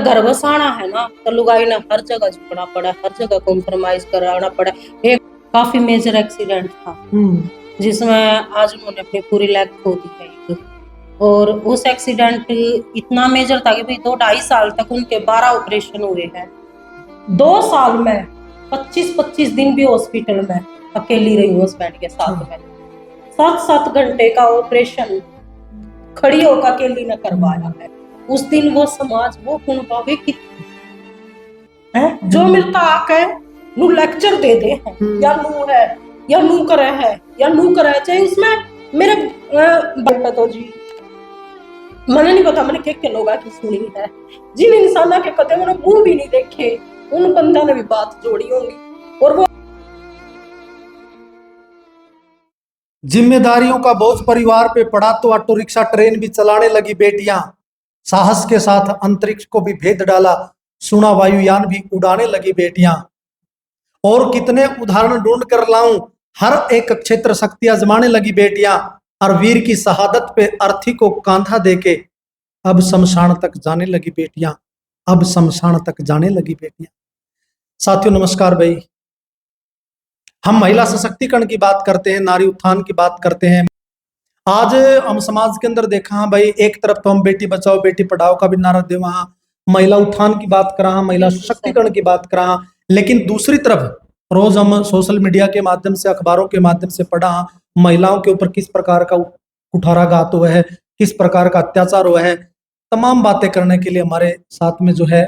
घर बसाना है ना तो लुगाई ने हर जगह झुकना पड़ा, हर जगह कॉम्प्रोमाइज कराना पड़ा। एक काफी मेजर एक्सीडेंट था जिसमें आज उन्होंने अपनी पूरी लेग खो दी है एक। और उस एक्सीडेंट इतना मेजर था कि भाई 2-2.5 साल तक उनके 12 ऑपरेशन हुए हैं। 2 साल में 25-25 दिन भी हॉस्पिटल में अकेली रही हूँ उस बेड के साथ में। 7-7 घंटे का ऑपरेशन खड़ी होकर अकेली ने करवाया है। उस दिन वो समाज वो कुण पावे कि जो मिलता आके नू लेक्चर दे दे है या नू है या नू करे है या नू करे, चाहे उसमें मेरे बेटा तो जी मैंने नहीं पता मैंने के लोग की सुनी है जिन इंसाना के कदम उन्होंने मुंह भी नहीं देखे, उन बंदा ने भी बात जोड़ी होंगी। और वो जिम्मेदारियों का बोझ परिवार पे पड़ा तो ऑटो रिक्शा ट्रेन भी चलाने लगी बेटियां, साहस के साथ अंतरिक्ष को भी भेद डाला, सुना वायुयान भी उड़ाने लगी बेटियां। और कितने उदाहरण ढूंढ कर लाऊं, हर एक क्षेत्र शक्ति आजमाने लगी बेटियां, और वीर की शहादत पे अर्थी को कांधा देके अब शमशान तक जाने लगी बेटियां, अब शमशान तक जाने लगी बेटियां। साथियों नमस्कार भाई, हम महिला सशक्तिकरण की बात करते हैं, नारी उत्थान की बात करते हैं। आज हम समाज के अंदर देखा हाँ भाई, एक तरफ तो हम बेटी बचाओ बेटी पढ़ाओ का भी नारा दे, वहां महिला उत्थान की बात करा, महिला सशक्तिकरण की बात करा, लेकिन दूसरी तरफ रोज हम सोशल मीडिया के माध्यम से, अखबारों के माध्यम से पढ़ा महिलाओं के ऊपर किस प्रकार का कुठाराघात हुआ है, किस प्रकार का अत्याचार हुआ है। तमाम बातें करने के लिए हमारे साथ में जो है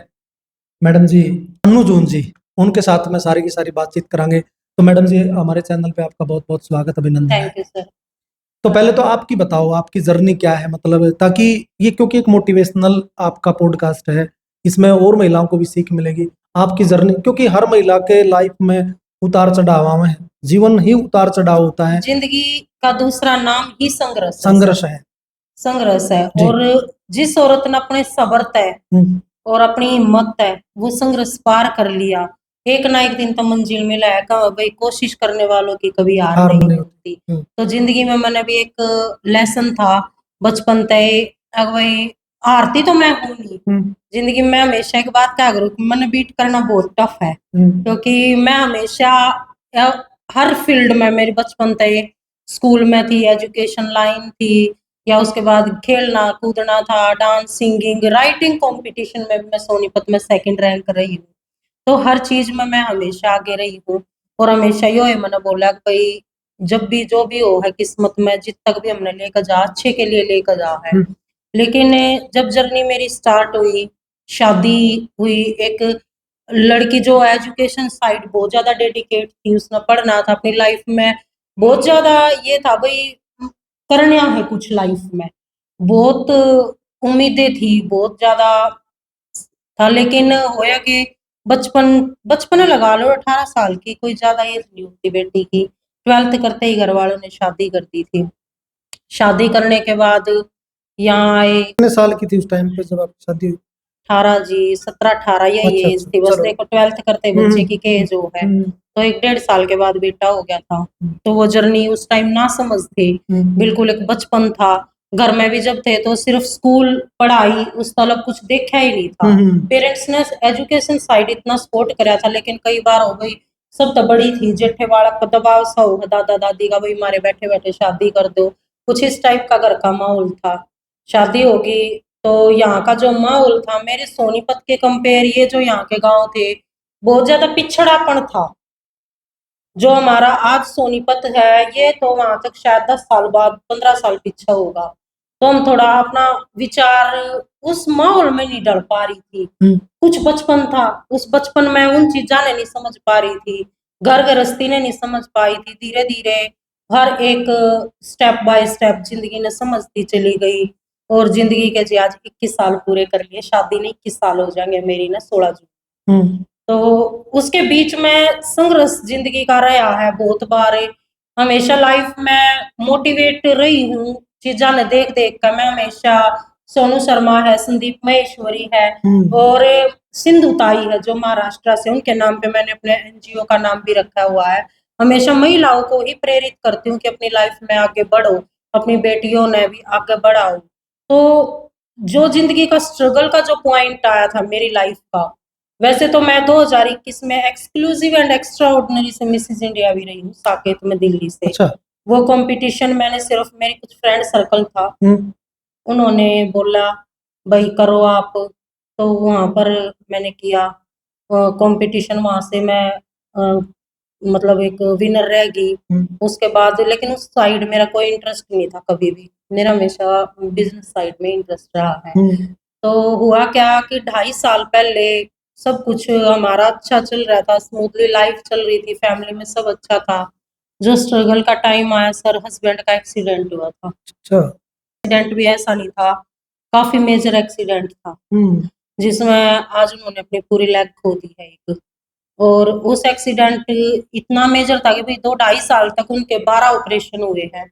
मैडम जी अन्नू जून जी, उनके साथ में सारी की सारी बातचीत करांगे। तो मैडम जी हमारे चैनल पे आपका बहुत बहुत स्वागत, अभिनंदन। Thank you sir. तो पहले तो आपकी बताओ आपकी जर्नी क्या है, मतलब ताकि ये क्योंकि एक मोटिवेशनल आपका पॉडकास्ट है, इसमें और महिलाओं को भी सीख मिलेगी। आपकी जर्नी, क्योंकि हर महिला के लाइफ में उतार चढ़ाव है, जीवन ही उतार चढ़ाव होता है, जिंदगी का दूसरा नाम ही संघर्ष संघर्ष है। संघर्ष है। और जिस औरत ने अपने सब्र तय और अपनी हिम्मत है वो संघर्ष पार कर लिया, एक ना एक दिन तो मंजिल मिला है। भाई कोशिश करने वालों की कभी हार नहीं होती। तो जिंदगी में मैंने भी एक लेसन था बचपन तय, भाई हारती तो मैं हूं नहीं जिंदगी में। हमेशा एक बात क्या करूँ, मैंने बीट करना बहुत टफ है, क्योंकि मैं हमेशा हर फील्ड में, मेरी बचपन तय स्कूल में थी, एजुकेशन लाइन थी, या उसके बाद खेलना कूदना था, डांस सिंगिंग राइटिंग कंपटीशन में मैं सोनीपत में 2nd रैंक रही हूँ। तो हर चीज में मैं हमेशा आगे रही हूँ। और हमेशा यो है मैंने बोला कि भाई जब भी जो भी हो है किस्मत में, जित तक भी हमने लेकर जा अच्छे के लिए लेकर जा है। लेकिन जब जर्नी मेरी स्टार्ट हुई, शादी हुई, एक लड़की जो एजुकेशन साइड बहुत ज्यादा डेडिकेट थी, उसने पढ़ना था अपनी लाइफ में, बहुत ज्यादा ये था भाई करना है कुछ लाइफ में, बहुत उम्मीदें थी, बहुत ज्यादा था। लेकिन होया कि बचपन बचपन लगा लो 18 साल की, कोई ज्यादा एज नहीं होती बेटी की। 12th करते ही घर वालों ने शादी कर दी थी। शादी करने के बाद यहाँ आए। कितने साल की थी उस टाइम पे जब आपकी शादी हुई? 18 जी, 17-18 यही एज थी बस। देखो 12th करते बच्चे की एज हो है, तो 1-1.5 साल के बाद बेटा हो गया था। तो वो जर्नी उस टाइम ना समझ थी, बिल्कुल एक बचपन था। घर में भी जब थे तो सिर्फ स्कूल पढ़ाई, उस तरफ कुछ देखा ही नहीं था। पेरेंट्स ने एजुकेशन साइड इतना सपोर्ट कराया था, लेकिन कई बार हो गई सब तो बड़ी थी, जेठे वाला का दबाव सा होगा दादा दादी का, भाई मारे बैठे बैठे शादी कर दो, कुछ इस टाइप का घर का माहौल था। शादी होगी तो यहाँ का जो माहौल था मेरे सोनीपत के कंपेयर, ये जो यहाँ के गांव थे बहुत ज्यादा पिछड़ापन था। जो हमारा आज सोनीपत है ये तो वहां तक शायद 10 साल बाद 15 साल पीछे होगा। तो हम थोड़ा अपना विचार उस माहौल में नहीं डर पा रही थी। कुछ बचपन था, उस बचपन में उन चीजा ने नहीं समझ पा रही थी, घर गृहस्थी ने नहीं समझ पाई थी। धीरे धीरे हर एक स्टेप बाय स्टेप जिंदगी ने समझती चली गई। और जिंदगी के जी आज 21 साल पूरे कर लिए, शादी नहीं 21 साल हो जाएंगे मेरी ना 16 जून। तो उसके बीच में संघर्ष जिंदगी का रहा है बहुत बार। हमेशा लाइफ में मोटिवेट रही हूँ चीजा ने देख देख कर। मैं हमेशा सोनू शर्मा है, संदीप महेश्वरी है और सिंधु ताई है जो महाराष्ट्र से, उनके नाम पे मैंने अपने एनजीओ का नाम भी रखा हुआ है। हमेशा महिलाओं को ही प्रेरित करती हूँ कि अपनी लाइफ में आगे बढ़ो, अपनी बेटियों ने भी आगे बढ़ाओ। तो जो जिंदगी का स्ट्रगल का जो पॉइंट आया था मेरी लाइफ का, वैसे तो मैं 2021 में एक्सक्लूसिव एंड एक्स्ट्रा ऑर्डिनरी से मिसेज इंडिया भी रही हूँ साकेत में, दिल्ली से। अच्छा। वो कंपटीशन मैंने सिर्फ, मेरी कुछ फ्रेंड सर्कल था, उन्होंने बोला भाई करो आप, तो वहां पर मैंने किया कंपटीशन। वहां से मैं मतलब एक विनर रह गई। उसके बाद लेकिन उस साइड मेरा कोई इंटरेस्ट नहीं था कभी भी, मेरा हमेशा बिजनेस साइड में इंटरेस्ट रहा है। तो हुआ क्या कि 2.5 साल पहले सब कुछ हमारा अच्छा चल रहा था, स्मूथली लाइफ चल रही थी, फैमिली में सब अच्छा था। जो स्ट्रगल का टाइम आया सर, हस्बैंड का एक्सीडेंट हुआ था। अच्छा। एक्सीडेंट भी ऐसा नहीं था, काफी मेजर एक्सीडेंट था, जिसमें आज उन्होंने अपनी पूरी लेग खो दी है एक। और उस एक्सीडेंट इतना मेजर था कि भाई 2-2.5 साल तक उनके 12 ऑपरेशन हुए हैं,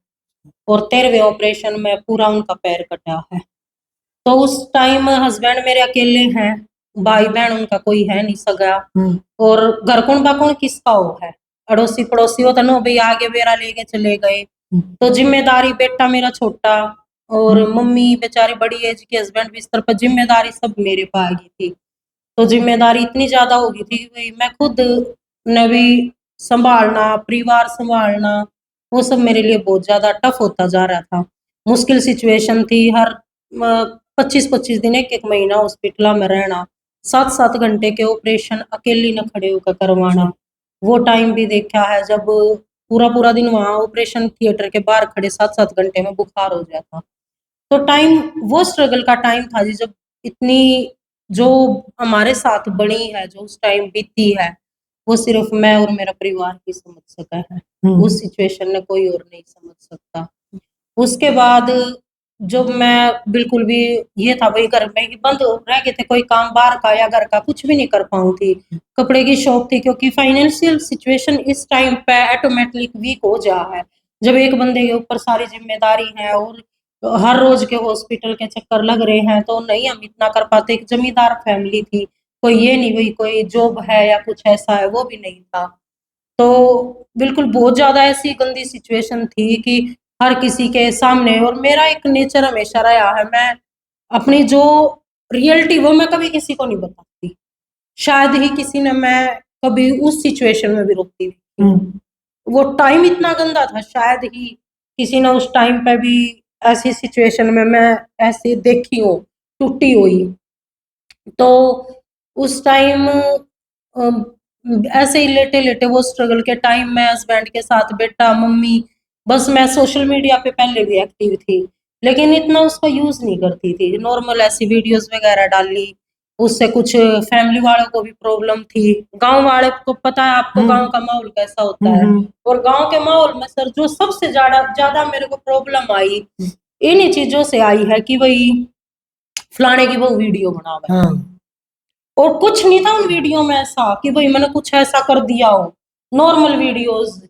और 13वें ऑपरेशन में पूरा उनका पैर कटा है। तो उस टाइम हस्बैंड मेरे अकेले हैं, भाई बहन उनका कोई है नहीं सगा, और घर कौन बाकौन किसका हो है, अड़ोसी पड़ोसी हो तो नो भाई आगे बेरा लेके चले गए। तो जिम्मेदारी, बेटा मेरा छोटा और मम्मी बेचारी बड़ी एज के, हस्बैंड बिस्तर पर, जिम्मेदारी सब मेरे पे आ गई थी। तो जिम्मेदारी इतनी ज्यादा हो गई थी कि भाई मैं खुद ने भी संभालना, परिवार संभालना, वो सब मेरे लिए बहुत ज्यादा टफ होता जा रहा था। मुश्किल सिचुएशन थी, हर 25-25 दिन, एक महीना हॉस्पिटल में रहना, 7-7 घंटे के ऑपरेशन अकेली न खड़े होकर करवाना। वो टाइम भी देखा है जब पूरा पूरा दिन वहां ऑपरेशन थिएटर के बाहर खड़े 7-7 घंटे में बुखार हो जाता। तो टाइम वो स्ट्रगल का टाइम था जी, जब इतनी जो हमारे साथ बनी है, जो उस टाइम बीती है, वो सिर्फ मैं और मेरा परिवार ही समझ सका है। उस सिचुएशन में कोई और नहीं समझ सकता। उसके बाद जब मैं बिल्कुल भी, ये था भाई घर में ही बंद रह गए थे, कोई काम बाहर का या घर का कुछ भी नहीं कर पाऊँ थी। कपड़े की शॉप थी, क्योंकि फाइनेंशियल सिचुएशन इस टाइम पे ऑटोमेटिक वीक हो जा है, जब एक बंदे के ऊपर सारी जिम्मेदारी है और हर रोज के हॉस्पिटल के चक्कर लग रहे हैं, तो नहीं हम इतना कर पाते। एक जमींदार फैमिली थी, कोई ये नहीं भाई कोई जॉब है या कुछ ऐसा है, वो भी नहीं था। तो बिल्कुल बहुत ज्यादा ऐसी गंदी सिचुएशन थी कि हर किसी के सामने, और मेरा एक नेचर हमेशा रहा है, मैं अपनी जो रियलिटी वो मैं कभी किसी को नहीं बताती। शायद ही किसी ने, मैं कभी उस सिचुएशन में भी रोकती थी। वो टाइम इतना गंदा था, शायद ही किसी ने उस टाइम पे भी ऐसी सिचुएशन में मैं ऐसी देखी हो, टूटी हुई। तो उस टाइम ऐसे ही लेटे लेटे वो स्ट्रगल के टाइम में हस्बैंड के साथ, बेटा मम्मी, बस मैं सोशल मीडिया पे पहले भी एक्टिव थी, लेकिन इतना उसका यूज नहीं करती थी। नॉर्मल ऐसी वीडियोस वगैरह डाली, उससे कुछ फैमिली वालों को भी प्रॉब्लम थी। गांव वाले को पता है आपको गांव का माहौल कैसा होता है, और गांव के माहौल में सर जो सबसे ज्यादा ज्यादा मेरे को प्रॉब्लम आई, इन्हीं चीजों से आई है कि भाई फलाने की वो वीडियो बनावे। और कुछ नहीं था उन वीडियो में ऐसा कि भाई मैंने कुछ ऐसा कर दिया हो, नॉर्मल वीडियोस,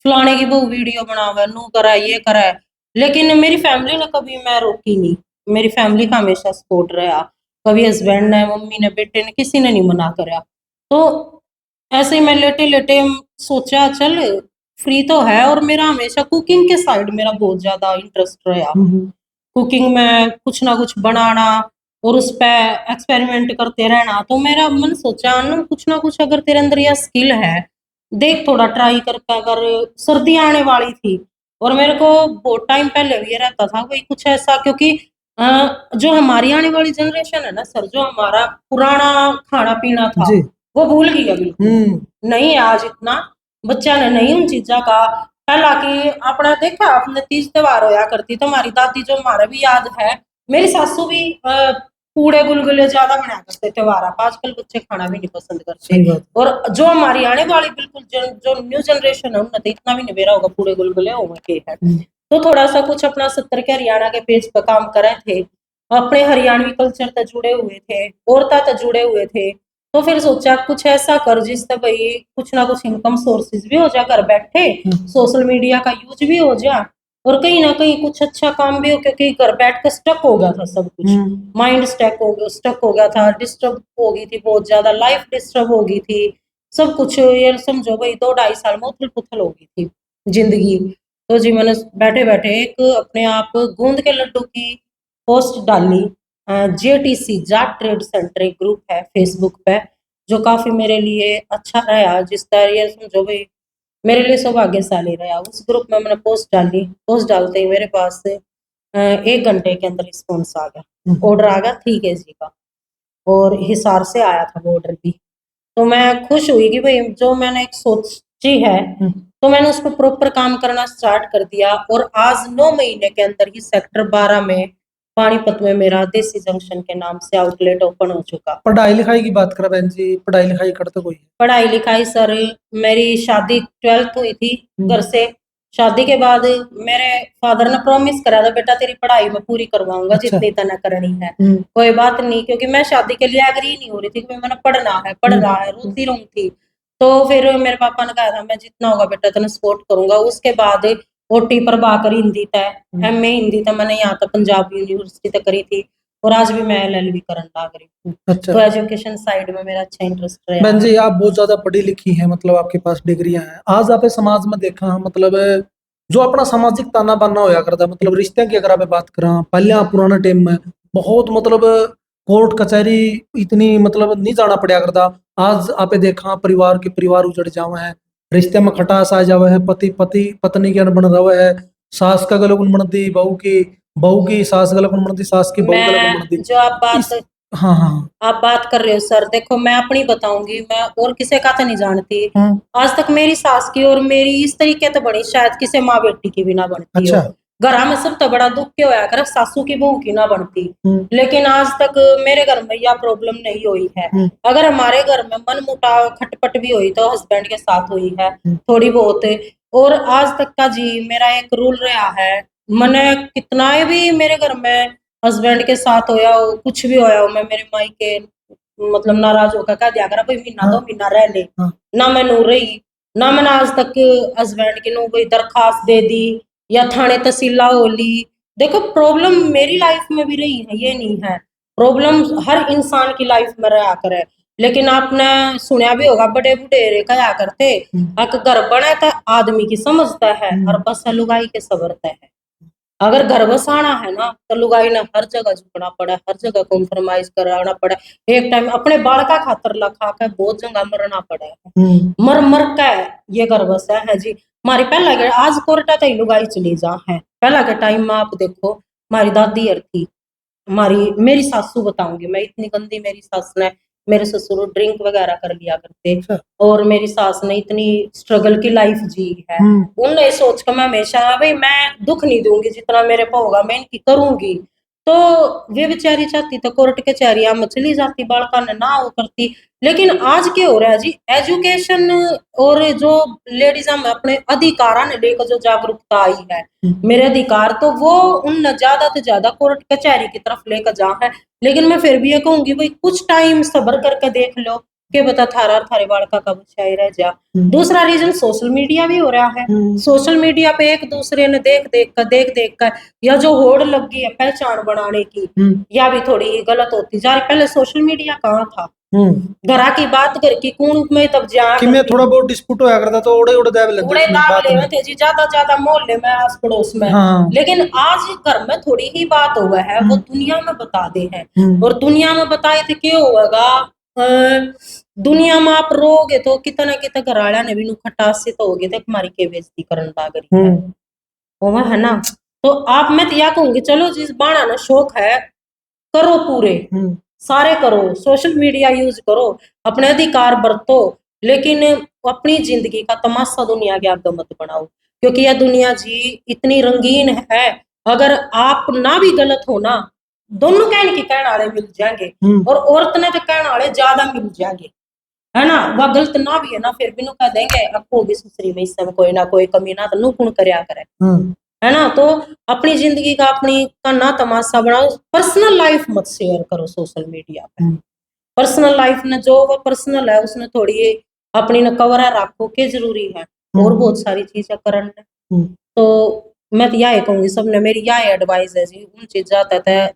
फलाने की वो वीडियो बनावे, नू करा ये करा। लेकिन मेरी फैमिली ने कभी मैं रोकी नहीं, मेरी फैमिली का हमेशा सपोर्ट रहा। कभी हस्बैंड ने, मम्मी ने, बेटे ने, किसी ने नहीं मना करा। तो ऐसे ही मैं लेटे लेटे सोचा चल फ्री तो है, और मेरा हमेशा कुकिंग के साइड मेरा बहुत ज्यादा इंटरेस्ट रहा। कुकिंग में कुछ ना कुछ बनाना और उस पे एक्सपेरिमेंट करते रहना। तो मेरा मन सोचा कुछ ना कुछ अगर तेरे अंदर यह स्किल है, देख थोड़ा ट्राई करके। अगर सर्दी आने वाली थी और मेरे को बहुत टाइम पहले भी ये रहता था कोई कुछ ऐसा, क्योंकि जो हमारी आने वाली जनरेशन है ना सर, जो हमारा पुराना खाना पीना था वो भूल गई है बिल्कुल। नहीं है आज इतना बच्चा ने नहीं उन चीजा का। हालांकि आपने देखा, आपने तीज त्योहार होया करती तो हमारी दादी, जो हमारे भी याद है, मेरी सासू भी पूड़े गुलगुले ज्यादा बनाया करते त्योहार आप। आजकल बच्चे खाना भी नहीं पसंद करते। और जो हमारी आने वाली बिल्कुल जो न्यू जनरेशन है, उन्हें तो इतना भी नहीं बेरा होगा पूड़े गुलगुले होंगे के है। तो थोड़ा सा कुछ अपना 70 के हरियाणा के पेज पर काम करे थे, अपने हरियाणवी कल्चर तक जुड़े हुए थे, औरता तक जुड़े हुए थे। तो फिर सोचा कुछ ऐसा कर जिससे भाई कुछ ना कुछ इनकम सोर्सेज भी हो जाए, घर बैठे सोशल मीडिया का यूज भी हो जाए, और कहीं ना कहीं कुछ अच्छा काम भी हो, क्योंकि घर बैठ कर स्टक हो गया था सब कुछ। माइंड स्टक हो गया था, डिस्टर्ब हो गई थी बहुत ज्यादा, लाइफ डिस्टर्ब हो गई थी, सब कुछ ये समझो भाई 2-2.5 साल में उथल पुथल हो गई थी जिंदगी। तो जी मैंने बैठे बैठे एक अपने आप गूंद के लड्डू की पोस्ट डाली, JTC जाट ट्रेड सेंटर एक ग्रुप है फेसबुक पे, जो काफी मेरे लिए अच्छा रहा, जिस तरह ये समझो भाई मेरे लिए सौभाग्यशाली रहा। उस ग्रुप में मैंने पोस्ट डाली, पोस्ट डालते ही मेरे पास 1 घंटे के अंदर रिस्पॉन्स आ गया, ऑर्डर आ गया 3 kg का, और हिसार से आया था वो ऑर्डर भी। तो मैं खुश हुई कि भाई जो मैंने एक सोची है, तो मैंने उस पर प्रॉपर काम करना स्टार्ट कर दिया, और आज 9 महीने के अंदर ही सेक्टर 12 में पानीपत में मेरा देसी जंक्शन के नाम से आउटलेट ओपन हो चुका। पढ़ाई लिखाई की बात करें बहन जी, पढ़ाई लिखाई करते कोई? पढ़ाई लिखाई सर, मेरी शादी 12th हुई थी घर से। शादी के बाद मेरे फादर ने प्रॉमिस करा था, बेटा तेरी पढ़ाई मैं पूरी करवाऊंगा, अच्छा। जितनी तना करनी है। कोई बात नहीं, क्योंकि मैं शादी के लिए एग्री नहीं हो रही थी कि मैंने पढ़ना है, पढ़ रहा है, रोती रहूं थी। तो फिर मेरे पापा ने कहा था मैं जितना होगा बेटा तेने सपोर्ट करूंगा। उसके बाद OT प्रभाकर हिंदी था, MA हिंदी था, मैंने यहाँ तक पंजाब यूनिवर्सिटी तक करी थी, और आज भी मैं LLB करन लाग रही हूँ। अच्छा। तो एजुकेशन साइड में मेरा अच्छा इंटरेस्ट रहा। बहन जी आप बहुत ज्यादा पढ़ी लिखी हैं, मतलब आपके पास डिग्रियां हैं। आज आप समाज में देखा मतलब जो अपना सामाजिक ताना बाना होया करता, मतलब रिश्ते की अगर आप बात करा, पहले पुराना टाइम में बहुत मतलब कोर्ट कचहरी इतनी मतलब नहीं जाना पड़ा करता। आज आप देखा परिवार उजड़ जावे है, रिश्ते में खटास आ जावे है, पति पत्नी के अनबन रहे है, सास का गलत बनती बहू की सास गलत बनती, सास की बहू गलत बनती। जो आप बात हाँ हाँ आप बात कर रहे हो सर, देखो मैं अपनी बताऊंगी, मैं और किसी का तो नहीं जानती। आज तक मेरी सास की और मेरी इस तरीके तो बनी, शायद किसी माँ बेटी की भी ना बनती हो। अच्छा। घर में सब तो बड़ा दुख के होया कर सासू की बहू की ना बनती, लेकिन आज तक मेरे घर में यह प्रॉब्लम नहीं हुई है। अगर हमारे घर में मन मुटाव खटपट भी हुई तो हस्बैंड के साथ हुई है थोड़ी बहुत। और आज तक का जी मेरा एक रूल रहा है, मैंने कितना भी मेरे घर में हस्बैंड के साथ होया हो, कुछ भी होया हो, मैं मेरे माई के मतलब नाराज होकर कह दिया करा भाई महीना 2 महीना रह ले। ना मैं नू रही, ना मैंने आज तक हस्बैंड की नो कोई दरखास्त दे दी या थाने तहसीला हो ली। देखो प्रॉब्लम मेरी लाइफ में भी रही है, ये नहीं है, प्रॉब्लम हर इंसान की लाइफ में रहा करे। लेकिन आपने सुना भी होगा बड़े बुढ़ेरे कहा करते, अक घर बने तो आदमी की समझता है और बस लुगाई के सबरता है। अगर घर बसाना है ना तो लुगाई ने हर जगह झुकना पड़ा, हर जगह कॉम्प्रोमाइज कराना पड़ा। एक टाइम अपने बालका खातर लखा के बहुत जगह मरना पड़ा है, मर मर के ये घर बसा है जी। हमारी पहला के आज कोर्टा तक लुगाई चली जा है, पहला के टाइम में आप देखो हमारी दादी हर थी, हमारी मेरी सासू बताऊंगी मैं, इतनी गंदी मेरी सास ने, मेरे ससुर ड्रिंक वगैरह कर लिया करते, और मेरी सास ने इतनी स्ट्रगल की लाइफ जी है। उनने सोच कर मैं हमेशा भाई मैं दुख नहीं दूंगी, जितना मेरे पे होगा मैं इनकी करूंगी। तो वे बेचारी चाहती तो कोर्ट कचहरिया में चली जाती, बालका ने ना वो करती। लेकिन आज क्या हो रहा है जी, एजुकेशन और जो लेडीज में अपने अधिकारा ने लेकर जो जागरूकता आई है, मेरे अधिकार तो वो उन ज्यादा से ज्यादा कोर्ट कचहरी की तरफ लेकर जा है। लेकिन मैं फिर भी ये कहूंगी भाई कुछ टाइम सब्र करके देख लो, के बता थारा थारे बालका का बच्चा ही रह जा। दूसरा रीजन सोशल मीडिया भी हो रहा है। सोशल मीडिया पे एक दूसरे ने देख देख कर या जो होड़ लग गई है पहचान बनाने की, या भी थोड़ी गलत होती जा रही। पहले सोशल मीडिया कहाँ था, घरा की बात घर की कूण में तब जा कि मैं थोड़ा बहुत डिस्प्यूट होया करता तो उड़े उड़े दाब ले थे जी, ज्यादा मोहल्ले में आस पड़ोस में। लेकिन आज घर में थोड़ी ही बात हुआ है वो दुनिया में बता दे है, और दुनिया में बताए थे क्या होगा। दुनिया में आप रोगे तो कितना कितना घराड़ा ने भी खटास से तो हो गए थे हमारी के बेइज्जती करन लाग रही है वो है ना। तो आप मैं तो यह कहूंगी चलो जिस बाणा ना शौक है करो पूरे, सारे करो, सोशल मीडिया यूज करो, अपने अधिकार बरतो, लेकिन अपनी जिंदगी का तमाशा दुनिया के आगे मत बनाओ, क्योंकि यह दुनिया जी इतनी रंगीन है। अगर आप ना भी गलत हो ना, दोनों कहने की कहने वाले मिल जाएंगे, और औरत ने तो कहने वाले ज्यादा मिल जाएंगे, है ना। वह गलत ना भी है ना फिर भी नु कह देंगे आपको भी सुसरी में इसमें कोई ना कोई कमी ना तो नु कुण करया करे, है ना। तो अपनी जिंदगी का अपनी का ना तमाशा बनाओ, पर्सनल लाइफ मत शेयर करो सोशल मीडिया पे। पर्सनल लाइफ ने जो वो पर्सनल है उसने थोड़ी अपनी न कवर रखो के जरूरी है, और बहुत सारी चीजें करन। तो मैं तो यही कहूंगी सबने, मेरी यही एडवाइस है जी, उन चीजा तक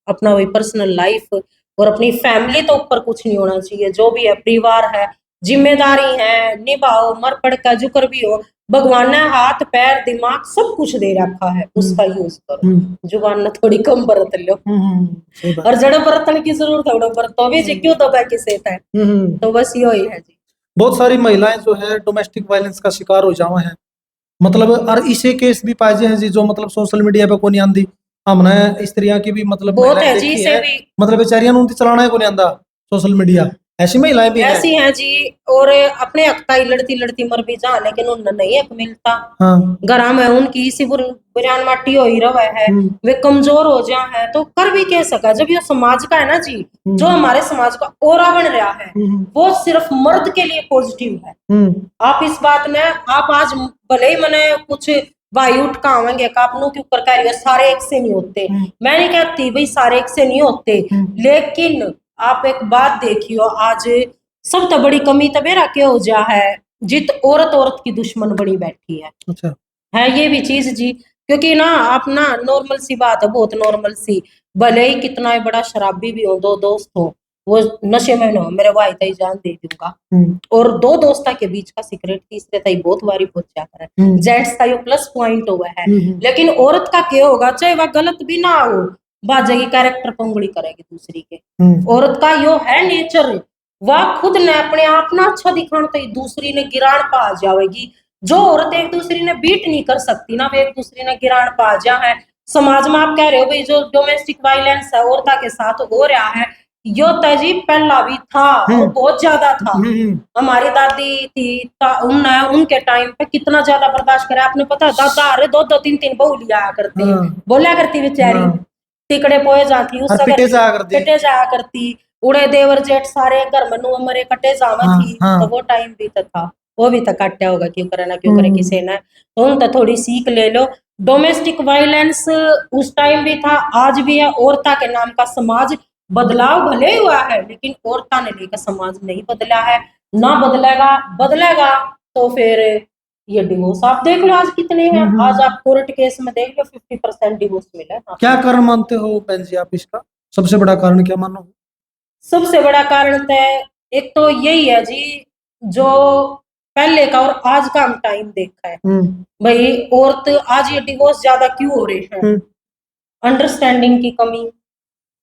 अपना वही पर्सनल लाइफ और अपनी फैमिली तो ऊपर कुछ नहीं होना चाहिए। जो भी है परिवार है, जिम्मेदारी है, निभाओ, मर पड़ का जुकर भी हो। भगवान ने हाथ पैर दिमाग सब कुछ दे रखा है, उसका यूज करो। जुबान ने थोड़ी कम बरत लो, सही बात। और जड़े बर्तन की जरूरत है बरतो भी जी, क्यों दबा किसे है। तो बस यही है जी। बहुत सारी महिलाएं जो है डोमेस्टिक वायलेंस का शिकार हो जावा है, मतलब और इसे केस भी पाए हैं जी, जो मतलब सोशल मीडिया पे कोनी आंदी। हमने स्त्रियां की भी मतलब बहुत महिलाएं है जी, देखी इसे है, भी मतलब बेचारियां उनकी चलाना है कोनी आंदा सोशल मीडिया, ऐसी महिलाएं भी हैं। ऐसी हैं जी, और अपने अक्ताई लड़ती लड़ती मर भी जा, लेकिन उन्हें नहीं हक मिलता। हाँ। घर में उनकी इसी बुरान माटी हो ही रहा है, वे कमजोर हो जा है तो कर भी कह सका। जब ये समाज का है ना जी, जो हमारे समाज का ओरा बन रहा है वो सिर्फ मर्द के लिए पॉजिटिव है। आप इस बात में, आप आज भले ही मैंने कुछ भाई उठ कावेंगे आप नु क्यों कर रही है, सारे एक से नहीं होते। मैं नहीं कहती भाई सारे एक से नहीं होते, लेकिन आप एक बात देखियो, आज सब तो बड़ी कमी तबेरा के हो जा है, जित औरत औरत की दुश्मन बनी बैठी है। अच्छा है ये भी चीज जी, क्योंकि ना आप ना नॉर्मल सी बात है, बहुत नॉर्मल सी, भले ही कितना ही बड़ा शराबी भी हो, दो दोस्त हो, वो नशे में ना मेरे भाई तई जान दे दूंगा, और दो दोस्ता के बीच का सीक्रेट तीसरे तई बहुत बारी पहुंचा कर जेंट्स का ये प्लस पॉइंट हुआ है। लेकिन औरत का क्या होगा, चाहे वह गलत भी ना हो, बाजेगी कैरेक्टर पंगड़ी करेगी दूसरी के। औरत का यो है नेचर, वह खुद ने अपने आप ना अच्छा दिखाना तो दूसरी ने गिरान पा जाएगी। जो औरत एक दूसरी ने बीट नहीं कर सकती ना, वे एक दूसरी ने गिरान पा जा है। समाज में आप कह रहे हो भाई जो डोमेस्टिक वायलेंस है औरता के साथ हो रहा है, यो तजी पहला भी था और बहुत ज्यादा था। हमारी दादी थी, उनने उनके टाइम पे कितना ज्यादा बर्दाश्त करा। आपने पता दादा अरे दो दो तीन तीन बहू लिया करती, बोला करती बेचारी, टिकड़े पोए जाती, उस पिटे जाया करती, उड़े देवर जेठ सारे घर मनु मरे कटे जावा थी। तो वो टाइम भी तो था, वो भी तो काटा होगा, क्यों करे ना क्यों करे किसी ने। तो उन तो थोड़ी सीख ले लो। डोमेस्टिक वायलेंस उस टाइम भी था, आज भी है। औरता के नाम का समाज बदलाव भले हुआ है, लेकिन औरता ने लेकर समाज नहीं बदला है, ना बदलेगा। बदलेगा तो फिर ये डिवोर्स आप देख लो आज कितने हैं। आज आप कोर्ट केस में देख लो 50% डिवोर्स मिला है। क्या कारण मानते हो बहन जी आप इसका, सबसे बड़ा कारण क्या मानो? सबसे बड़ा कारण तो एक तो यही है जी, जो पहले का और आज का हम टाइम देखा है भाई, औरत आज ये डिवोर्स ज्यादा क्यों हो रहे हैं? अंडरस्टैंडिंग की कमी,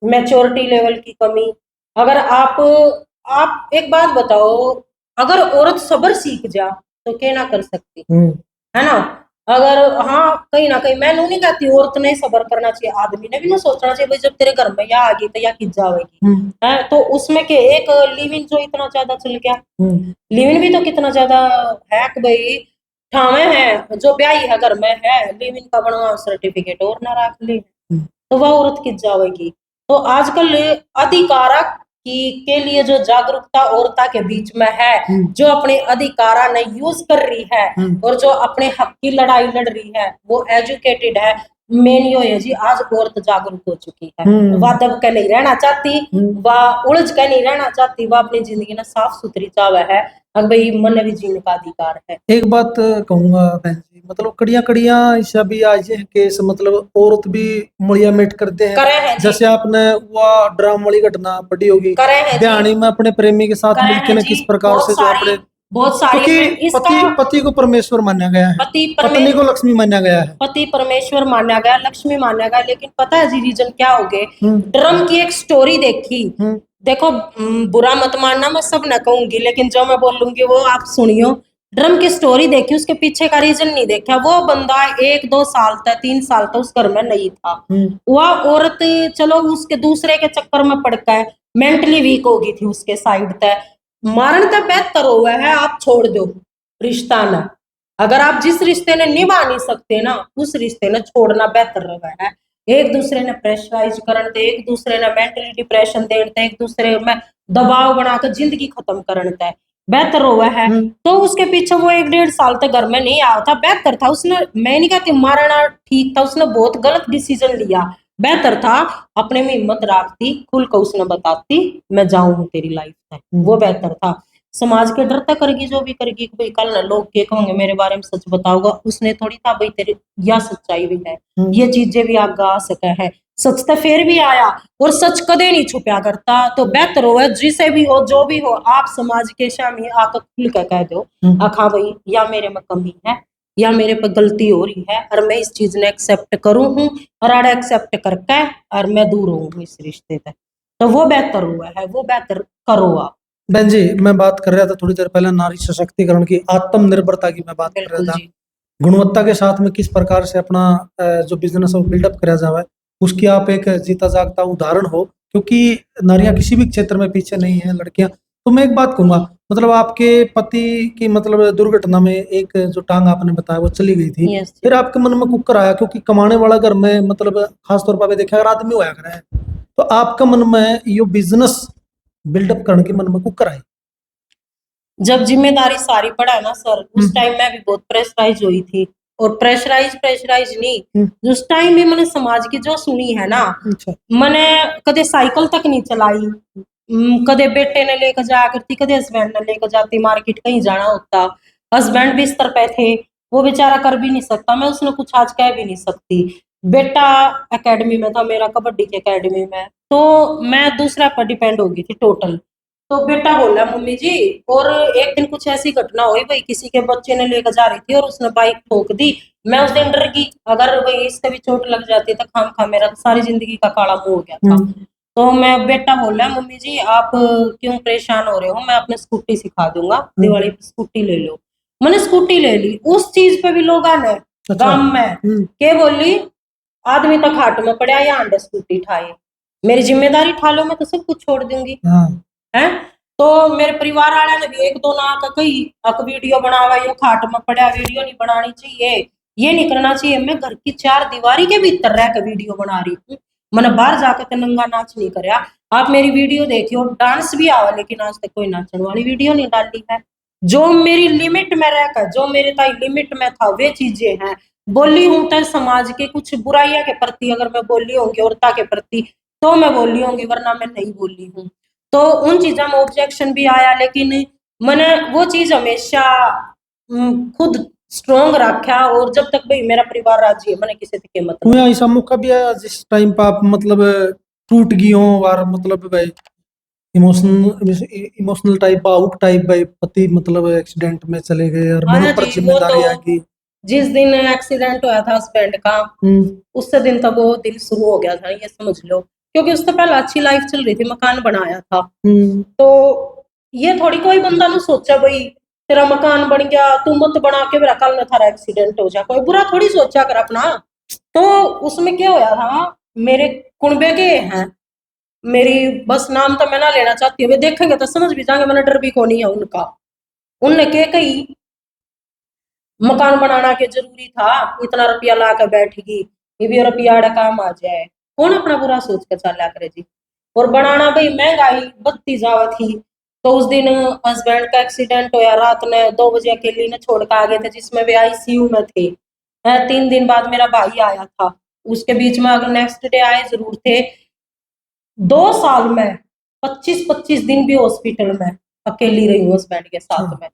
मैच्योरिटी लेवल की कमी। अगर आप एक बात बताओ, अगर औरत सब्र सीख जा तो क्या ना कर सकती है ना। अगर हाँ कहीं ना कहीं मैं नहीं कहती औरत ने सब्र करना चाहिए, आदमी ने भी ना सोचना चाहिए भाई जब तेरे घर में या आ गई तो या किस जाएगी है। तो उसमें के एक लिव इन जो इतना ज्यादा चल गया, लिव इन भी तो कितना ज्यादा है कि भाई ठावे है जो ब्याही है घर में है, लिव इन का बनवा सर्टिफिकेट और ना रख ले तो वह औरत किस जाएगी। तो आजकल अधिकारक के लिए जो जागरूकता औरता के बीच में है, जो अपने अधिकारा ने यूज कर रही है और जो अपने हक की लड़ाई लड़ रही है, वो एजुकेटेड है। मेन यो है जी, आज औरत जागरूक हो चुकी है, वह दब के नहीं रहना चाहती, वह उलझ के नहीं रहना चाहती, वह अपनी जिंदगी में साफ सुथरी चावे है। अब भाई मन भी जीने का अधिकार है। एक बात कहूंगा बहन जी, मतलब कड़िया कड़िया ऐसा भी आज है केस, मतलब औरत भी मुड़िया मेट करते हैं। जैसे आपने वो ड्रामा वाली घटना पढ़ी होगी, बिहानी में अपने प्रेमी के साथ मिलकर न किस प्रकार से जो अपने, बहुत सारी क्योंकि पति को परमेश्वर माना गया है, पत्नी को लक्ष्मी माना गया है, पति परमेश्वर माना गया, लक्ष्मी माना गया। लेकिन पता है जी रीजन क्या हो गए? ड्रम की एक स्टोरी देखी, देखो बुरा मत मानना, मैं सब न कहूंगी, लेकिन जो मैं बोलूंगी वो आप सुनियो। ड्रम की स्टोरी देखी, उसके पीछे का रीजन नहीं देखा। वो बंदा 1-2 साल तक 3 साल तक उस घर में नहीं था। वह औरत चलो उसके दूसरे के चक्कर में पड़ गए, मेंटली वीक हो गई थी उसके साइड तक, मारण तक बेहतर हुआ है आप छोड़ दो रिश्ता ना। अगर आप जिस रिश्ते ने निभा नहीं सकते ना, उस रिश्ते ने छोड़ना बेहतर रहा है। एक दूसरे ने प्रेशराइज करते, एक दूसरे ने मेंटली डिप्रेशन देते, एक दूसरे में दबाव बनाकर जिंदगी खत्म करते बेहतर हुआ है। तो उसके पीछे वो 1-1.5 साल तक घर में नहीं आया था, बेहतर था। उसने, मैं नहीं कहती मारना ठीक था, उसने बहुत गलत डिसीजन लिया। बेहतर था अपने में हिम्मत रखती, खुल कर उसने बताती मैं जाऊं तेरी लाइफ में, वो बेहतर था। समाज के डरता करेगी जो भी करेगी, भाई कल ना लोग क्या कहोगे मेरे बारे में, सच बताऊंगा उसने थोड़ी था भाई तेरे, या सच्चाई भी है, ये चीजें भी आगे आ सके है। सच तो फिर भी आया, और सच कदे नहीं छुपया करता। तो बेहतर हो जिसे भी हो जो भी हो, आप समाज के सामने आकर खुल कर कह दो, हाँ भाई या मेरे में कमी है या मेरे पे गलती हो रही है और मैं इस चीज ने एक्सेप्ट करूं हूं और आड़े एक्सेप्ट करके और मैं दूर हूँ इस रिश्ते से, तो वो बेहतर हुआ है, वो बेहतर करो आप। बहन जी, मैं बात कर रहा था थोड़ी देर पहले नारी सशक्तिकरण की, आत्मनिर्भरता की मैं बात कर रहा बिल्कुल था। जी। गुणवत्ता के साथ में किस प्रकार से अपना जो बिजनेस है वो बिल्डअप करा जाए, उसकी आप एक जीता जागता उदाहरण हो, क्योंकि नारियां किसी भी क्षेत्र में पीछे नहीं है, लड़कियां। तो मैं एक बात कहूंगा, मतलब आपके पति की मतलब दुर्घटना में एक जो टांग आपने बताया वो चली गई थी, यस जी। फिर आपके मन में कुकर आया, क्योंकि कमाने वाला घर में मतलब खासतौर पर देखा अगर आदमी होया करे है, तो आपका मन में ये बिजनेस बिल्डअप करने के मन में कुकर आई। जब जिम्मेदारी सारी पड़ा ना सर, उस टाइम मैं भी बहुत प्रेशराइज हुई थी। और प्रेशराइज प्रेशराइज नहीं, उस टाइम भी मैंने समाज की जो सुनी है ना, अच्छा। मैंने कदे साइकिल तक नहीं चलाई, कदे बेटे ने लेकर जाया करती, कदे हस्बैंड ने लेकर जाती, मार्केट कहीं जाना होता, हस्बैंड बिस्तर पे थे, वो बेचारा कर भी नहीं सकता, मैं उसने कुछ आज कह भी नहीं सकती। बेटा एकेडमी में था मेरा, कबड्डी की एकेडमी में, तो मैं दूसरा पर डिपेंड हो गई थी टोटल। तो बेटा बोला मम्मी जी, और एक दिन कुछ ऐसी घटना हुई भाई, किसी के बच्चे ने लेकर जा रही थी और उसने बाइक ठोक दी। मैं उस दिन डर गई, अगर भाई इससे भी चोट लग जाती तो खाम खा मेरा तो सारी जिंदगी का काला मुंह हो गया था। तो मैं बेटा बोला मम्मी जी आप क्यों परेशान हो रहे हो, मैं अपने स्कूटी सिखा दूंगा, दिवाली पे स्कूटी ले लो। मैंने स्कूटी ले ली, उस चीज पे भी लोग आने गांव में के बोली आदमी तो खाट में पड़ा या अंडे स्कूटी ठाए, मेरी जिम्मेदारी ठा लो, मैं तो सब कुछ छोड़ दूंगी है। तो मेरे परिवार वाले ने भी एक दो ना कही अक वीडियो बनावा, ये खाट में पड़ा वीडियो नहीं बनानी चाहिए, ये नहीं करना चाहिए। मैं घर की चार दीवारी के भीतर रह के वीडियो बना रही हूँ, मैंने बाहर जाकर नंगा नाच नहीं करया। आप मेरी वीडियो देखियो, डांस भी आवा, लेकिन आज तक कोई नाचने वाली वीडियो नहीं डाली है। जो मेरी लिमिट में रहकर, जो मेरे ताई लिमिट में था, वे चीजें हैं। बोली हूं तो समाज के कुछ बुराइयां के प्रति अगर मैं बोली होंगी, औरता के प्रति, तो मैं बोली होंगी, वरना मैं नहीं बोली हूँ। तो उन चीजों में ऑब्जेक्शन भी आया, लेकिन मैंने वो चीज हमेशा खुद स्ट्रोंग रखा, और जब तक भाई मेरा परिवार राजी है, मैंने किसी की हिम्मत कोई ऐसा मौका भी आया जिस टाइम पर आप मतलब टूट गई हो, और मतलब भाई इमोशनल टाइप आउट टाइप भाई, पति मतलब एक्सीडेंट में चले गए और मेरे आया ऊपर जी? वो जिम्मेदारी आ तो गई। जिस दिन एक्सीडेंट हुआ था हस्बैंड का, उससे दिन तक वो दिन शुरू हो गया था, ये समझ लो, क्योंकि उससे पहले अच्छी लाइफ चल रही थी, मकान बनाया था। तो ये थोड़ी कोई बंदा ने सोचा भाई तेरा मकान बन गया तू मत बना के मेरा कल में थारा एक्सीडेंट हो जाए, कोई बुरा थोड़ी सोचा कर अपना। तो उसमें क्या होया था, मेरे कुणबे के हैं, मेरी बस नाम तो मैं ना लेना चाहती हूँ, वे देखेंगे तो समझ भी जाएंगे, मैंने डर भी को नहीं है उनका। उनने क्या कही, मकान बनाना के जरूरी था, इतना रुपया ला कर बैठेगी, ये भी रुपया आड़ा काम आ जाए, कौन अपना बुरा सोच कर चला करे जी। और बनाना भाई महंगाई बढ़ती जावा थी। तो उस दिन हस्बैंड का एक्सीडेंट होया, रात ने 2 बजे अकेली ने छोड़ कर आ गए थे, जिसमें वे आईसीयू में थे। 3 दिन बाद मेरा भाई आया था, उसके बीच में अगर नेक्स्ट डे आए जरूर थे। 2 साल में 25-25 दिन भी हॉस्पिटल में अकेली रही हूँ हस्बैंड के साथ में।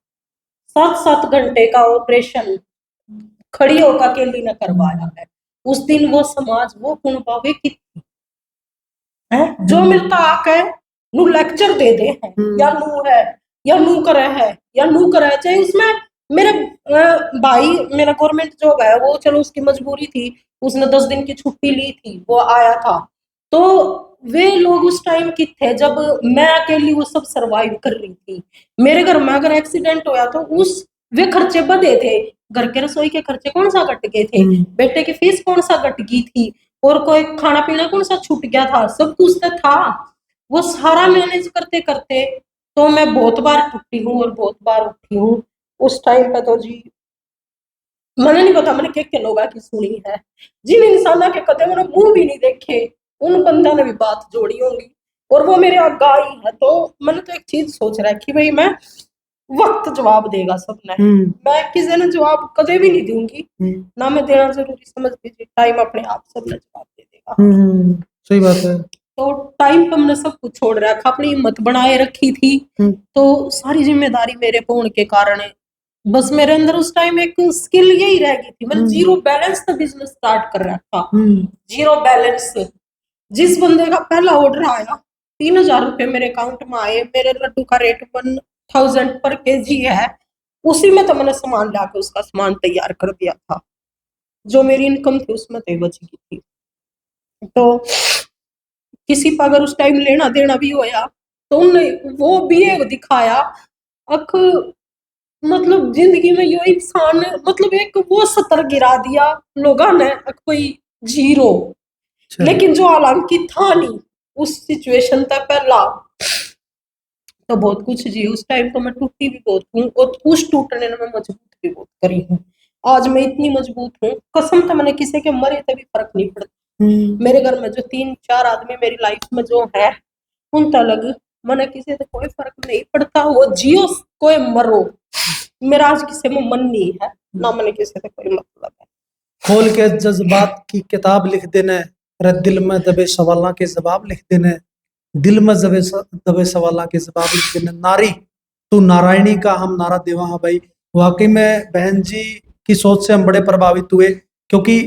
7-7 घंटे का ऑपरेशन खड़ी होकर अकेली ने करवाया है। उस दिन वो समाज, वो कुणबावे की है जो मिलता आके नू लेक्चर दे दे है, या नू है या नू करे है या नू करे, चाहे उसमें मेरे भाई, मेरा गवर्नमेंट जॉब है, वो चलो उसकी मजबूरी थी, उसने 10 दिन की छुट्टी ली थी, वो आया था। तो वे लोग उस टाइम की थे जब मैं अकेली वो सब सरवाइव कर रही थी। मेरे घर में अगर एक्सीडेंट होया तो उस वे खर्चे बढ़े थे, घर के रसोई के खर्चे कौन सा घट गए थे, बेटे की फीस कौन सा घट गई थी, और कोई खाना पीना कौन सा छूट गया था, सब कुछ तो था। वो सारा मैनेज करते करते तो मैं बहुत बार टूटी हूँ और बहुत बार उठी हूँ। उस टाइम पे तो जी मैंने नहीं पता मैंने क्या लोग की सुनी है, जिन इंसाना के कदम मैंने मुंह भी नहीं देखे, उन बंदा ने भी बात जोड़ी होंगी, और वो मेरे आगे आई है। तो मैंने तो एक चीज सोच रहा है कि भाई मैं वक्त जवाब देगा सबने, मैं किसी ने जवाब कदे भी नहीं दूंगी, ना मैं देना जरूरी समझती थी, टाइम अपने आप सबने जवाब दे देगा। सही बात है। तो टाइम पे हमने सब कुछ छोड़ रखा, अपनी हिम्मत बनाए रखी थी। तो सारी जिम्मेदारी मेरे पे होने के कारण बस मेरे अंदर उस टाइम एक स्किल यही रह गई थी, मैंने जीरो बैलेंस का बिजनेस स्टार्ट कर रखा था। Zero balance. जिस बंदे का पहला ऑर्डर आया 3,000 रुपए मेरे अकाउंट में आए, मेरे लड्डू का रेट 1,000 पर केजी है, उसी में तो मैंने सामान लाके उसका सामान तैयार कर दिया था। जो मेरी इनकम थी उसमें तो बच गई थी। तो किसी पर अगर उस टाइम लेना देना भी होया तो उनने वो बिहेव दिखाया। अख मतलब जिंदगी में यो इंसान मतलब एक वो सतर गिरा दिया लोगों ने, कोई जीरो। लेकिन जो हालांकि था नहीं उस सिचुएशन तक पहला, तो बहुत कुछ जी उस टाइम तो मैं टूटी भी बहुत हूँ और उस टूटने ने मैं मजबूत भी बहुत करी हूँ। आज मैं इतनी मजबूत हूँ, कसम तो मैंने किसी के मरे तभी फर्क नहीं पड़ता। मेरे घर में जो 3-4 आदमी मेरी लाइफ में जो है उन तक मैंने किसी से कोई फर्क नहीं पड़ता। वो जियो कोई मरो, मेरा आज किसी में मन नहीं है, ना मैंने किसी से कोई मतलब है। खोल के जज्बात की किताब लिख देने, रे दिल में दबे सवालों के जवाब लिख देने, दिल में दबे सवालों के जवाब लिख देने। नारी तू नारायणी का हम नारा देवा। हाँ भाई, वाकई में बहन जी की सोच से हम बड़े प्रभावित हुए, क्योंकि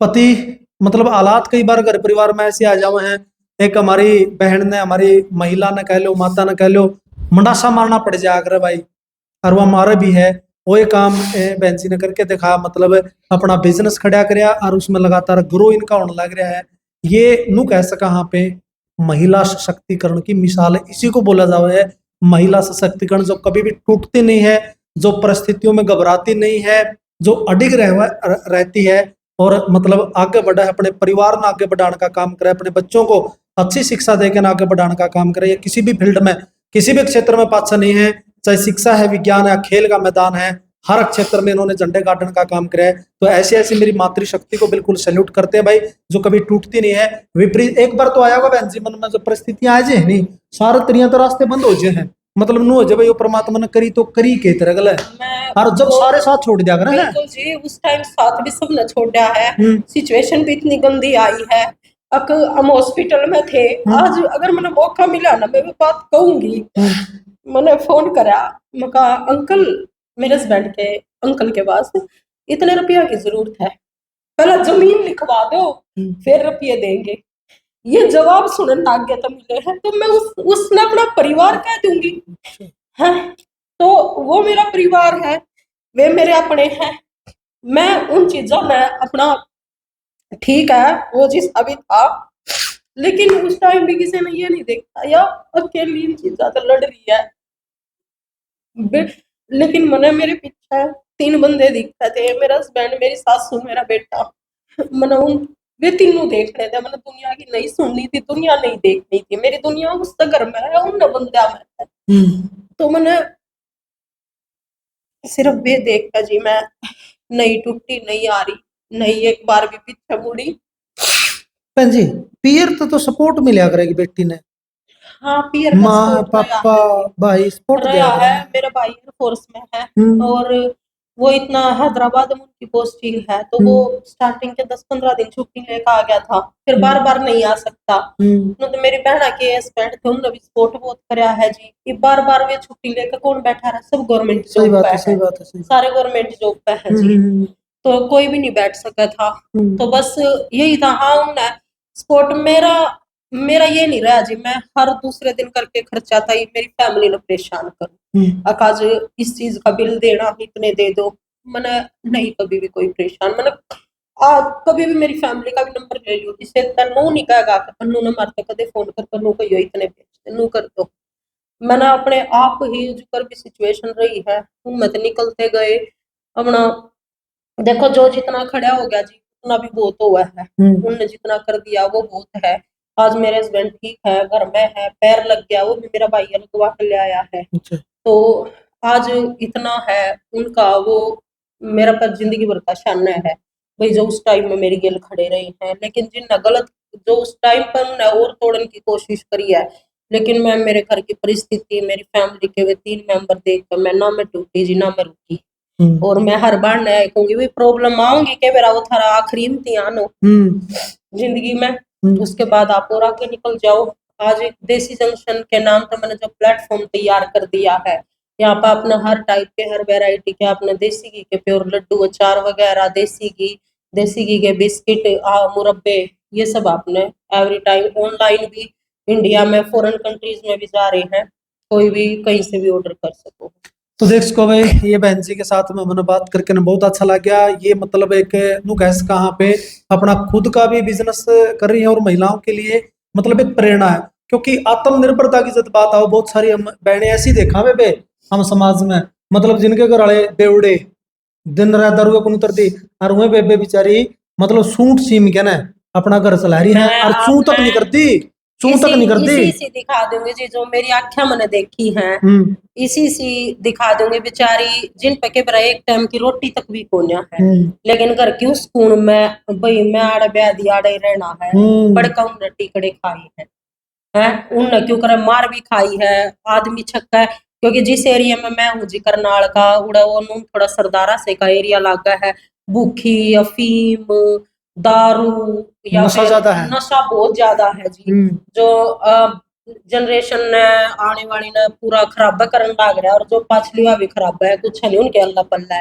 पति मतलब हालात कई बार घर परिवार में ऐसे आ जावे हैं। एक हमारी बहन ने, हमारी महिला ने कह लो, माता ने कह लो, मंडासा मारना पड़ जाया करे भाई, और वो हमारे भी है। वो ये काम बहन जी ने करके दिखा, मतलब अपना बिजनेस खड़ा करया और उसमें लगातार ग्रो इनका होने लग रहा है। ये नू कह सका यहाँ पे महिला सशक्तिकरण की मिसाल है। इसी को बोला जावा है महिला सशक्तिकरण, जो कभी भी टूटती नहीं है, जो परिस्थितियों में घबराती नहीं है, जो अडिग रहती है और मतलब आगे बढ़ा है, अपने परिवार में आगे बढ़ाने का काम करे, अपने बच्चों को अच्छी शिक्षा देकर आगे बढ़ाने का काम करे। ये किसी भी फील्ड में, किसी भी क्षेत्र में पाछा नहीं है, चाहे शिक्षा है, विज्ञान है, खेल का मैदान है, हर क्षेत्र में इन्होंने झंडे गाड़ने का काम किया है। तो ऐसी ऐसी मेरी मातृशक्ति को बिल्कुल सैल्यूट करते हैं भाई, जो कभी टूटती नहीं है। विपरीत एक बार तो आया होगा बहन जी मन में, जो परिस्थितियां आ जाए नहीं, सारे तरिया तो रास्ते बंद हो जाए हैं, मतलब नु हो जाए भाई, वो परमात्मा ने करी तो करी के तरह गल है। और जब सारे साथ छोड़ दिया करे बिल्कुल जी, उस टाइम साथ भी सब ने छोड़ा है, सिचुएशन भी इतनी गंदी आई है। हम हॉस्पिटल में थे। आज अगर मैंने मौका मिला ना, मैं बात कहूंगी। मैंने फोन करा, मैं कहा अंकल, मेरे हस्बैंड के अंकल के पास इतने रुपया की जरूरत है, पहले जमीन लिखवा दो फिर रुपये देंगे। ये जवाब सुनने आगे तो मिले हैं, तो मैं उसने अपना परिवार कह दूंगी है। तो वो मेरा परिवार है, वे मेरे अपने हैं। मैं उन चीजों में अपना ठीक है वो जिसका भी था, लेकिन उस टाइम भी किसी ने ये नहीं देखा या अकेली इन चीजों से लड़ रही है। लेकिन मैंने मेरे पीछे 3 बंदे दिखते थे, मेरा हस्बैंड, मेरी सासू, मेरा बेटा। मैंने उन वे तीनों देख रहे थे। मैंने दुनिया की नहीं सुननी थी, दुनिया नहीं देखनी थी, मेरी दुनिया उस घर में है, उन बंदा में है। तो मैंने सिर्फ वे देखा जी, मैं नहीं टूटी, नहीं आ रही, नहीं एक बार भी पीछे मुड़ी। बहन जी पीर तो सपोर्ट मिला करेगी बेटी ने, हाँ, पीयर का माँ सपोर्ट पापा भाई सपोर्ट दिया रहा है। करेंगे। मेरा भाई एयरफोर्स में है और वो इतना हैदराबाद में उनकी पोस्टिंग है, तो वो स्टार्टिंग के 10-15 दिन छुट्टी लेकर आ गया था, फिर बार बार नहीं आ सकता। तो मेरी बहना के हस्बैंड थे, उन्होंने भी सपोर्ट बहुत कराया है जी। ये बार बार वे छुट्टी लेकर कौन बैठा रहा, सब गवर्नमेंट जॉब पे है, सही बात है, सारे गवर्नमेंट जॉब पे है जी। तो कोई भी नहीं बैठ सका था। तो बस यही था। हाँ, उन्होंने सपोर्ट मेरा मेरा ये नहीं रहा जी, मैं हर दूसरे दिन करके खर्चा था ये मेरी फैमिली ने परेशान करूं, अकाज इस चीज का बिल देना इतने दे दो। मैंने नहीं कभी भी कोई परेशान, मैंने कभी भी मेरी फैमिली का भी नंबर ले लियो, किसी तनु नहीं कहेगा अनु ने मारते कदे फोन कर तनु कहियो इतने भेज नु कर दो। मैंने अपने आप ही जो कर भी सिचुएशन रही है उनमें निकलते गए। अपना देखो जो जितना खड़ा हो गया जी उतना भी बहुत हुआ है, उनने जितना कर दिया वो बहुत है। आज मेरे हस्बैंड ठीक है, घर में है, पैर लग गया, वो भी मेरा भाई लगवा के ले आया है। तो आज इतना है उनका, वो मेरा पर जिंदगी भर का शान है भाई, जो उस टाइम में मेरी गिल खड़े रहे हैं। लेकिन जिन गलत जो उस टाइम पर उन्हें और तोड़ने की कोशिश करी है, लेकिन मैं मेरे घर की परिस्थिति, मेरी फैमिली के वे 3 मेंबर देख कर मैं ना मैं टूटी जी ना मैं रुकी। और मैं हर बार नया कहूंगी भी प्रॉब्लम आऊंगी के मेरा वो थारा आखिरी इम्तिहान हो जिंदगी में, उसके बाद आप और आगे निकल जाओ। आज एक देसी जंक्शन के नाम पर मैंने जो प्लेटफॉर्म तैयार कर दिया है, यहाँ पर अपने हर टाइप के हर वैरायटी के अपने देसी घी के प्योर लड्डू, अचार वगैरह, देसी घी के बिस्किट, मुरब्बे, ये सब आपने एवरी टाइम ऑनलाइन भी इंडिया में फॉरेन कंट्रीज में भी जा रहे हैं, कोई भी कहीं से भी ऑर्डर कर सको। तो देख सको भाई, ये बहन जी के साथ में मैंने बात करके ना बहुत अच्छा लग गया। ये मतलब एक नु गैस कहाँ पे अपना खुद का भी बिजनेस कर रही है और महिलाओं के लिए मतलब एक प्रेरणा है। क्योंकि आत्मनिर्भरता की जब बात आओ, बहुत सारी हम बहनें ऐसी देखा बे हम समाज में, मतलब जिनके घर वाले बेवड़े दिन रात दारू को उतरती और वह बेबे बेचारी मतलब सूट सीम के ना अपना घर चला रही है और चू तक नहीं करती, चू तक नहीं करती। इसी दिखा दूंगी जी, जो मेरी आंखें मैंने देखी हैं, इसी सी दिखा दूंगी बेचारी, जिन पे के बरा एक टाइम की रोटी तक भी कोन्या है, लेकिन घर की उस कूण में भाई मैं आड़े ब्यादी आड़े ही रहना है, बड़का उन रट्टी कड़े खाई है उन क्यों करे मार भी खाई है, आदमी छक्का है। क्योंकि जिस एरिया में मैं हूँ जी करनाल का उड़ा वो नून थोड़ा सरदारा से का एरिया लागा है, भूखी अफीम दारू या नशा ज्यादा है, नशा बहुत ज्यादा है जी, जो जनरेशन ने आने वाली ने पूरा खराब करने लग रहा है, और जो पाछली भी खराब है, कुछ नहीं उनके अल्लाह पल्ला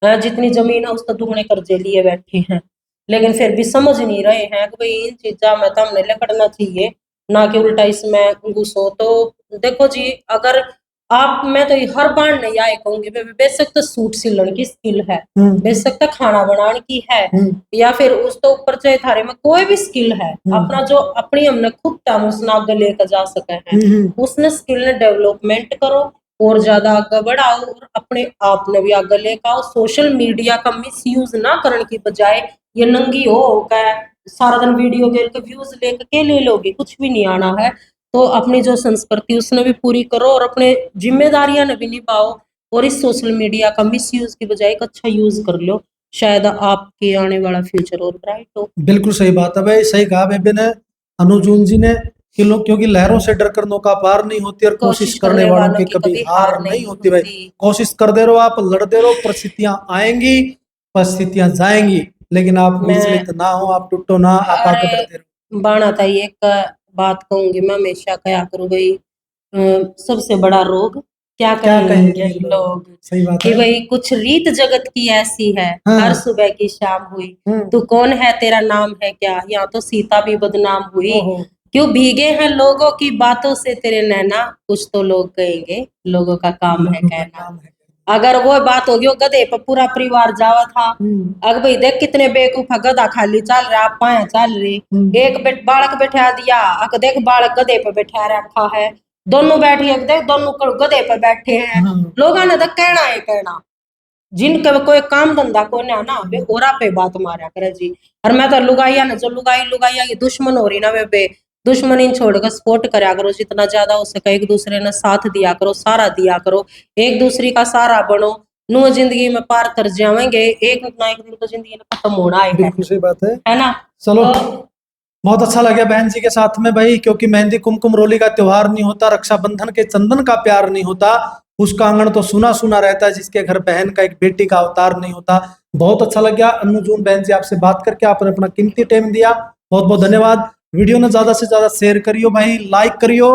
है, जितनी जमीन है उसका दुगने कर्जे लिए बैठे हैं, लेकिन फिर भी समझ नहीं रहे हैं कि भाई इन चीजा में तो हमने लकड़ना चाहिए, ना कि उल्टा इसमें घुसो। तो देखो जी, अगर आप मैं तो हर बार नहीं आए कहूंगी, बेशक तो सूट सिलन की स्किल है, बेशक तो खाना बनाने की है, या फिर उस तो ऊपर चाहे थारे में कोई भी स्किल है, अपना जो अपनी हमने खुद टाइम उसने आगे लेकर जा सके हैं, उसने स्किल ने डेवलपमेंट करो और ज्यादा आगे बढ़ाओ, और अपने आप ने भी आगे लेकर आओ। सोशल मीडिया का मिस यूज ना करने की बजाय ये नंगी हो गया सारा दिन वीडियो के व्यूज लेकर के ले लोगे, कुछ भी नहीं आना है। तो अपनी जो संस्कृति उसने भी पूरी करो और अपने जिम्मेदारियां ने भी निभाओ, और इस सोशल मीडिया का मिस यूज की बजाय एक अच्छा यूज कर लो, शायद आपके आने वाला फ्यूचर और ब्राइट हो। बिल्कुल सही बात है भाई, सही कहा बेबे ने, अनुजून जी ने, कि लोग क्योंकि लहरों से डरकर नौका पार नहीं होती और कोशिश करने वालों की कभी हार नहीं होती भाई। कोशिश करते रहो, आप लड़ते रहो, परिस्थितियां आएंगी, परिस्थितियां जाएंगी, लेकिन आप विचलित ना हो, आप टूटो ना, आप आगे बढ़ते रहो। बाणा था एक बात कहूंगी मैं हमेशा कहा करूँ भाई, सबसे बड़ा रोग क्या कहेंगे लोग, सही बात कि है भाई कुछ रीत जगत की ऐसी है, हर सुबह की शाम हुई, तू कौन है तेरा नाम है क्या, यहाँ तो सीता भी बदनाम हुई, क्यों भीगे हैं लोगों की बातों से तेरे नैना, कुछ तो लोग कहेंगे लोगों का काम है कहना। अगर वो बात होगी वो गधे पर पूरा परिवार जावा था, अगर भाई देख कितने बेवकूफ गधा खाली चल रहा, पाया चल रही, एक बालक बैठा दिया, अगर देख बालक गधे पे बैठा रखा है, दोनों बैठे देख दोनों गधे पे बैठे हैं, लोगों ने तो कहना है कहना, जिनका कोई काम धंधा को ना वे ओरा पे बात मारा करे जी। और मैं तो लुगाइया ने जो लुगाइया की दुश्मन हो रही ना वे दुश्मनी छोड़कर सपोर्ट करा करो, जितना ज्यादा हो सके एक दूसरे ने साथ दिया करो, सहारा दिया करो, एक दूसरे का सहारा बनो, नो जिंदगी में पार कर जाएंगे, एक ना एक दिन तो जिंदगी में खत्म होना है। बिल्कुल सही बात है ना। चलो बहुत अच्छा लगा बहन जी के साथ में भाई, क्योंकि मेहंदी कुमकुम रोली का त्योहार नहीं होता, रक्षाबंधन के चंदन का प्यार नहीं होता, उसका आंगन तो सुना सुना रहता है, जिसके घर बहन का एक बेटी का अवतार नहीं होता। बहुत अच्छा लगा अनुजून बहन जी आपसे बात करके, आपने अपना कीमती टाइम दिया, बहुत बहुत धन्यवाद। वीडियो ने ज्यादा से ज्यादा शेयर करियो भाई, लाइक करियो,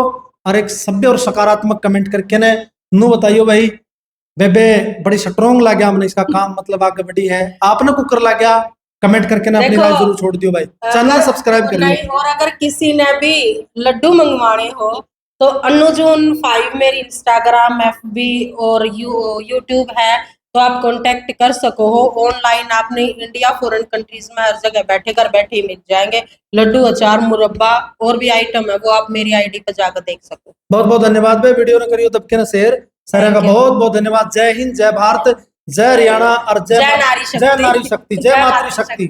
और एक सभ्य और सकारात्मक कमेंट करके ने नू बताइयो भाई बेबे बड़ी स्ट्रोंग लग गया हमने, इसका काम मतलब आगे बढ़ी है, आपने कुकर लग गया, कमेंट करके ना अपनी राय जरूर छोड़ दियो भाई, चैनल सब्सक्राइब करिए। और अगर किसी ने भी लड्डू मंगवाने हो तो अनुजून 5 मेरी इंस्टाग्राम एफबी और यूट्यूब है, तो आप कांटेक्ट कर सको हो ऑनलाइन, आपने इंडिया फॉरेन कंट्रीज में हर जगह बैठे घर बैठे ही मिल जाएंगे लड्डू अचार मुरब्बा और भी आइटम है, वो आप मेरी आईडी पर जाकर देख सको। बहुत बहुत धन्यवाद भाई, वीडियो ने करियो तब के ना शेयर, सारा का बहुत बहुत धन्यवाद। जय हिंद, जय भारत, जय हरियाणा और जय नारी शक्ति, जय मातृ शक्ति।